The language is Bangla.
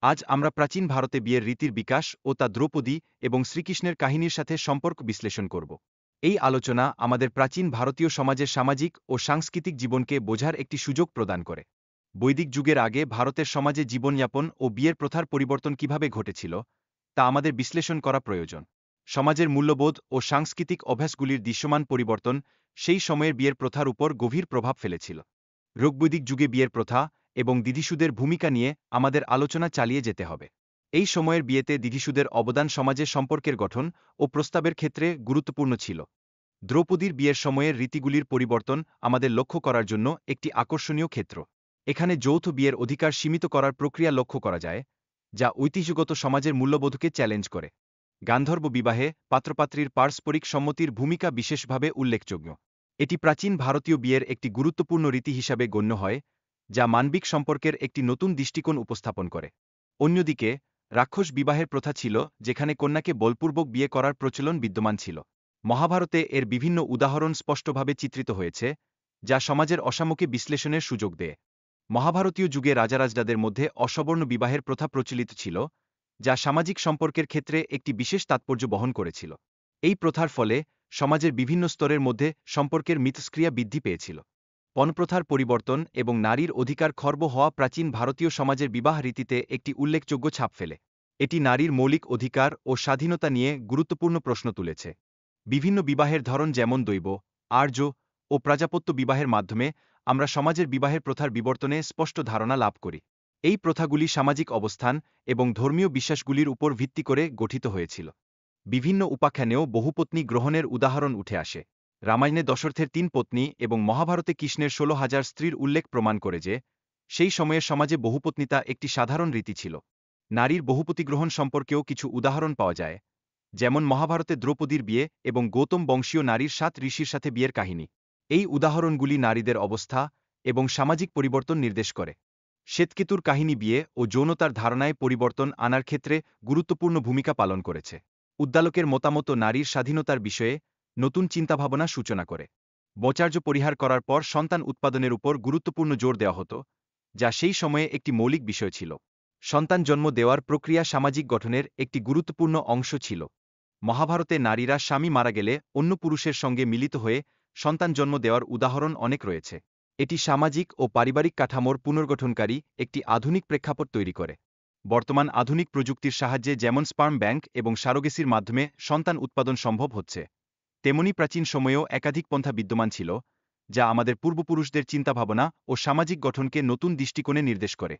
আজ আমরা প্রাচীন ভারতে বিয়ের রীতির বিকাশ ও তা দ্রৌপদী এবং শ্রীকৃষ্ণের কাহিনীর সাথে সম্পর্ক বিশ্লেষণ করব। এই আলোচনা আমাদের প্রাচীন ভারতীয় সমাজের সামাজিক ও সাংস্কৃতিক জীবনকে বোঝার একটি সুযোগ প্রদান করে। বৈদিক যুগের আগে ভারতের সমাজে জীবনযাপন ও বিয়ের প্রথার পরিবর্তন কিভাবে ঘটেছিল তা আমাদের বিশ্লেষণ করা প্রয়োজন। সমাজের মূল্যবোধ ও সাংস্কৃতিক অভ্যাসগুলির দৃশ্যমান পরিবর্তন সেই সময়ের বিয়ের প্রথার উপর গভীর প্রভাব ফেলেছিল। ঋগ্বৈদিক যুগে বিয়ের প্রথা এবং দিদিসুদের ভূমিকা নিয়ে আমাদের আলোচনা চালিয়ে যেতে হবে। এই সময়ের বিয়েতে দিদিসুদের অবদান সমাজের সম্পর্কের গঠন ও প্রস্তাবের ক্ষেত্রে গুরুত্বপূর্ণ ছিল। দ্রৌপদীর বিয়ের সময়ের রীতিগুলির পরিবর্তন আমাদের লক্ষ্য করার জন্য একটি আকর্ষণীয় ক্ষেত্র। এখানে যৌথ বিয়ের অধিকার সীমিত করার প্রক্রিয়া লক্ষ্য করা যায়, যা ঐতিহ্যগত সমাজের মূল্যবোধকে চ্যালেঞ্জ করে। গান্ধর্ব বিবাহে পাত্রপাত্রীর পারস্পরিক সম্মতির ভূমিকা বিশেষভাবে উল্লেখযোগ্য। এটি প্রাচীন ভারতীয় বিয়ের একটি গুরুত্বপূর্ণ রীতি হিসাবে গণ্য হয়, যা মানবিক সম্পর্কের একটি নতুন দৃষ্টিকোণ উপস্থাপন করে। অন্যদিকে, রাক্ষস বিবাহের প্রথা ছিল, যেখানে কন্যাকে বলপূর্বক বিয়ে করার প্রচলন বিদ্যমান ছিল। মহাভারতে এর বিভিন্ন উদাহরণ স্পষ্টভাবে চিত্রিত হয়েছে, যা সমাজের অসামকে বিশ্লেষণের সুযোগ দেয়। মহাভারতীয় যুগে রাজারাজড়াদের মধ্যে অসবর্ণ বিবাহের প্রথা প্রচলিত ছিল, যা সামাজিক সম্পর্কের ক্ষেত্রে একটি বিশেষ তাৎপর্য বহন করেছিল। এই প্রথার ফলে সমাজের বিভিন্ন স্তরের মধ্যে সম্পর্কের মিথস্ক্রিয়া বৃদ্ধি পেয়েছিল। পণপ্রথার পরিবর্তন এবং নারীর অধিকার খর্ব হওয়া প্রাচীন ভারতীয় সমাজের বিবাহ রীতিতে একটি উল্লেখযোগ্য ছাপ ফেলে। এটি নারীর মৌলিক অধিকার ও স্বাধীনতা নিয়ে গুরুত্বপূর্ণ প্রশ্ন তুলেছে। বিভিন্ন বিবাহের ধরন যেমন দৈব, আর্য ও প্রাজাপত্য বিবাহের মাধ্যমে আমরা সমাজের বিবাহের প্রথার বিবর্তনে স্পষ্ট ধারণা লাভ করি। এই প্রথাগুলি সামাজিক অবস্থান এবং ধর্মীয় বিশ্বাসগুলির উপর ভিত্তি করে গঠিত হয়েছিল। বিভিন্ন উপাখ্যানেও বহুপত্নী গ্রহণের উদাহরণ উঠে আসে। রামায়ণে দশরথের ৩ পত্নী এবং মহাভারতে কৃষ্ণের ১৬,০০০ স্ত্রীর উল্লেখ প্রমাণ করে যে, সেই সময়ের সমাজে বহুপত্নিতা একটি সাধারণ রীতি ছিল। নারীর বহুপতি গ্রহণ সম্পর্কেও কিছু উদাহরণ পাওয়া যায়, যেমন মহাভারতে দ্রৌপদীর বিয়ে এবং গৌতম বংশীয় নারীর ৭ ঋষির সাথে বিয়ের কাহিনী। এই উদাহরণগুলি নারীদের অবস্থা এবং সামাজিক পরিবর্তন নির্দেশ করে। শ্বেতকেতুর কাহিনী বিয়ে ও যৌনতার ধারণায় পরিবর্তন আনার ক্ষেত্রে গুরুত্বপূর্ণ ভূমিকা পালন করেছে। উদ্দালকের মতামত নারীর স্বাধীনতার বিষয়ে নতুন চিন্তাভাবনা সূচনা করে। বচার্য পরিহার করার পর সন্তান উৎপাদনের উপর গুরুত্বপূর্ণ জোর দেওয়া হতো, যা সেই সময়ে একটি মৌলিক বিষয় ছিল। সন্তান জন্ম দেওয়ার প্রক্রিয়া সামাজিক গঠনের একটি গুরুত্বপূর্ণ অংশ ছিল। মহাভারতে নারীরা স্বামী মারা গেলে অন্য পুরুষের সঙ্গে মিলিত হয়ে সন্তান জন্ম দেওয়ার উদাহরণ অনেক রয়েছে। এটি সামাজিক ও পারিবারিক কাঠামোর পুনর্গঠনকারী একটি আধুনিক প্রেক্ষাপট তৈরি করে। বর্তমান আধুনিক প্রযুক্তির সাহায্যে যেমন স্পার্ম ব্যাংক এবং সারোগেসির মাধ্যমে সন্তান উৎপাদন সম্ভব হচ্ছে, তেমনি প্রাচীন সময়েও একাধিক পন্থা বিদ্যমান ছিল, যা আমাদের পূর্বপুরুষদের চিন্তাভাবনা ও সামাজিক গঠনকে নতুন দৃষ্টিকোণে নির্দেশ করে।